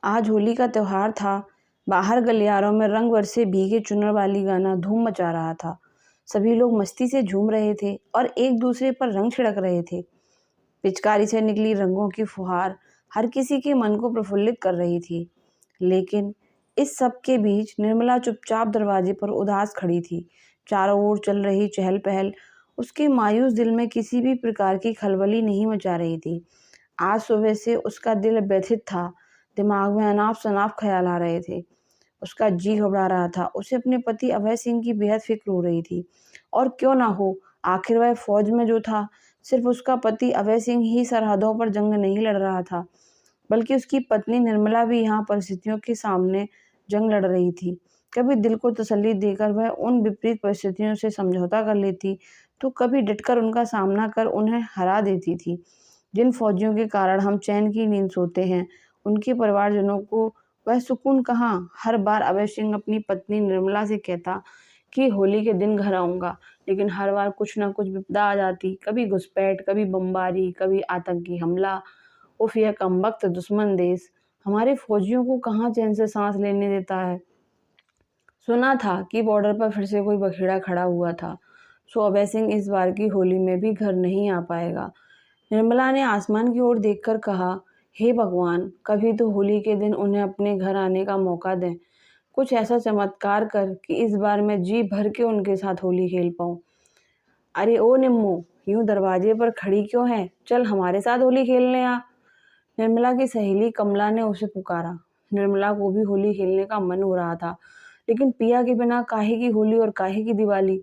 आज होली का त्योहार था। बाहर गलियारों में रंग बरसे भीगे चुनर वाली गाना धूम मचा रहा था। सभी लोग मस्ती से झूम रहे थे और एक दूसरे पर रंग छिड़क रहे थे। पिचकारी से निकली रंगों की फुहार हर किसी के मन को प्रफुल्लित कर रही थी। लेकिन इस सब के बीच निर्मला चुपचाप दरवाजे पर उदास खड़ी थी। चारों ओर चल रही चहल पहल उसके मायूस दिल में किसी भी प्रकार की खलबली नहीं मचा रही थी। आज सुबह से उसका दिल व्यथित था। दिमाग में अनाप शनाप ख्याल आ रहे थे। उसका जी घबरा रहा था। उसे अपने पति अभय सिंह की बेहद फिक्र हो रही थी। और क्यों ना हो, आखिर वह फौज में जो था, सिर्फ उसका पति अभय सिंह ही सरहदों पर जंग नहीं लड़ रहा था, बल्कि उसकी पत्नी निर्मला भी यहाँ परिस्थितियों के सामने जंग लड़ रही थी। कभी दिल को तसल्ली देकर वह उन विपरीत परिस्थितियों से समझौता कर लेती, तो कभी डटकर उनका सामना कर उन्हें हरा देती थी। जिन फौजियों के कारण हम चैन की नींद सोते हैं, उनके परिवारजनों को वह सुकून कहाँ। हर बार अभय सिंह अपनी पत्नी निर्मला से कहता कि होली के दिन घर आऊंगा, लेकिन हर बार कुछ ना कुछ विपदा आ जाती। कभी घुसपैठ, कभी बमबारी, कभी आतंकी हमला। उफ, यह कमबख्त दुश्मन देश हमारे फौजियों को कहाँ चैन से सांस लेने देता है। सुना था कि बॉर्डर पर फिर से कोई बखेड़ा खड़ा हुआ था, सो अभय सिंह इस बार की होली में भी घर नहीं आ पाएगा। निर्मला ने आसमान की ओर देखकर कहा, हे भगवान, कभी तो होली के दिन उन्हें अपने घर आने का मौका दें। कुछ ऐसा चमत्कार कर कि इस बार मैं जी भर के उनके साथ होली खेल पाऊं। अरे ओ निम्मू, यूं दरवाजे पर खड़ी क्यों है? चल हमारे साथ होली खेलने आ। निर्मला की सहेली कमला ने उसे पुकारा। निर्मला को भी होली खेलने का मन हो रहा था, लेकिन पिया के बिना काहे की होली और काहे की दिवाली।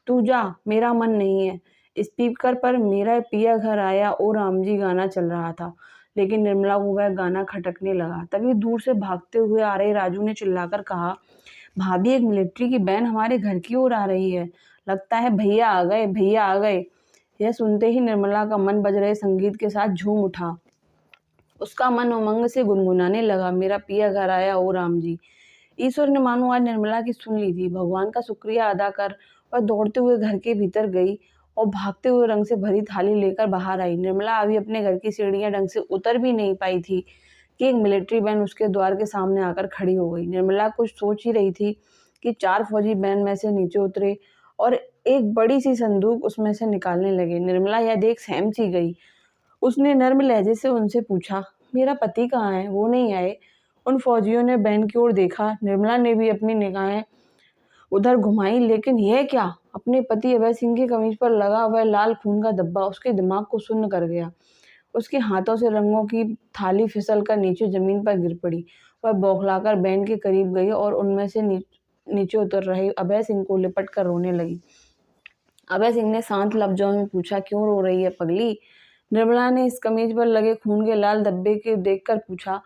तू जा, मेरा मन नहीं है। स्पीकर पर मेरा पिया घर आया ओ राम जी गाना चल रहा था, लेकिन निर्मला को वह गाना खटकने लगा। तभी दूर से भागते हुए आ रहे राजू ने चिल्लाकर कहा, भाभी, एक मिलिट्री की वैन हमारे घर की ओर आ रही है। लगता है भैया आ गए, भैया आ गए। यह सुनते ही निर्मला का मन बज रहे संगीत के साथ झूम उठा। उसका मन उमंग से गुनगुनाने लगा, मेरा पिया घर आया ओ राम जी। ईश्वर ने मानो आज निर्मला की सुन ली थी। भगवान का शुक्रिया अदा कर वह दौड़ते हुए घर के भीतर गई और भागते हुए रंग से भरी थाली लेकर बाहर आई। निर्मला अभी अपने घर की सीढ़ियां ढंग से उतर भी नहीं पाई थी कि एक मिलिट्री वैन उसके द्वार के सामने आकर खड़ी हो गई। निर्मला कुछ सोच ही रही थी कि चार फौजी वैन में से नीचे उतरे और एक बड़ी सी संदूक उसमें से निकालने लगे। निर्मला यह देख सहम सी गई। उसने नर्म लहजे से उनसे पूछा, मेरा पति कहाँ है? वो नहीं आए? उन फौजियों ने वैन की ओर देखा। निर्मला ने भी अपनी निगाहें उधर घुमाई, लेकिन यह क्या? अपने पति अभय सिंह की कमीज पर लगा वह लाल खून का धब्बा उसके दिमाग को सुन्न कर गया। उसके हाथों से रंगों की थाली फिसल कर नीचे जमीन पर गिर पड़ी। वह बौखलाकर वैन के करीब गई और उनमें से नीचे उतर रहे अभय सिंह को लिपट कर रोने लगी। अभय सिंह ने शांत लफ्जों में पूछा, क्यों रो रही है पगली? निर्मला ने इस कमीज पर लगे खून के लाल धब्बे के देखकर पूछा,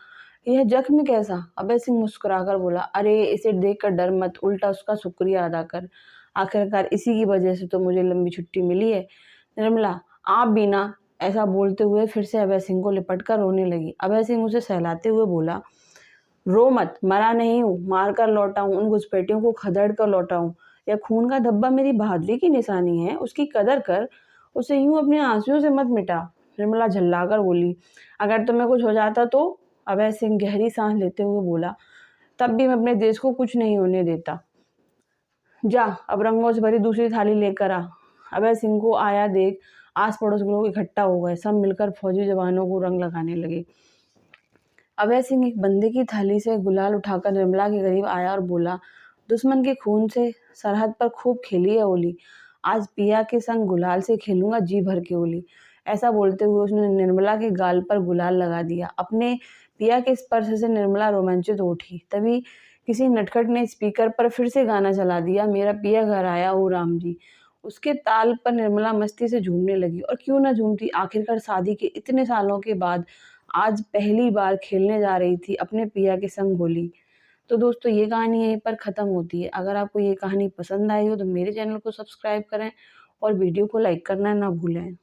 यह जख्म कैसा? अभय सिंह मुस्कुराकर बोला, अरे इसे देखकर डर मत, उल्टा उसका शुक्रिया अदा कर। आखिरकार इसी की वजह से तो मुझे लंबी छुट्टी मिली है। निर्मला आप भी ना। ऐसा बोलते हुए फिर से अभय सिंह को लिपट कर रोने लगी। अभय सिंह उसे सहलाते हुए बोला, रो मत, मरा नहीं हूँ, मार कर लौटा हूँ, उन घुसपैठियों को खदेड़ कर लौटा हूँ। यह खून का धब्बा मेरी बहादुरी की निशानी है, उसकी कदर कर, उसे यूं अपने आंसुओं से मत मिटा। निर्मला झल्लाकर बोली, अगर तुम्हें कुछ हो जाता तो? अभय सिंह गहरी सांस लेते हुए बोला, तब भी मैं अपने देश को कुछ नहीं होने देता। जा, अब रंगों से भरी दूसरी थाली लेकर आ। अभय सिंह को आया देख आस पड़ोस के लोग इकट्ठा हो गए। सब मिलकर फौजी जवानों को रंग लगाने लगे। अभय सिंह एक बंदे की थाली से गुलाल उठाकर निर्मला के करीब आया और बोला, दुश्मन के खून से सरहद पर खूब खेली है होली। आज पिया के संग गुलाल से खेलूंगा जी भर के होली। ऐसा बोलते हुए उसने निर्मला के गाल पर गुलाल लगा दिया। अपने पिया के स्पर्श से निर्मला रोमांचित हो उठी। तभी किसी नटखट ने स्पीकर पर फिर से गाना चला दिया, मेरा पिया घर आया ओ राम जी। उसके ताल पर निर्मला मस्ती से झूमने लगी। और क्यों ना झूमती, आखिरकार शादी के इतने सालों के बाद आज पहली बार खेलने जा रही थी अपने पिया के संग होली। तो दोस्तों, ये कहानी यहीं पर ख़त्म होती है। अगर आपको ये कहानी पसंद आई हो तो मेरे चैनल को सब्सक्राइब करें और वीडियो को लाइक करना ना भूलें।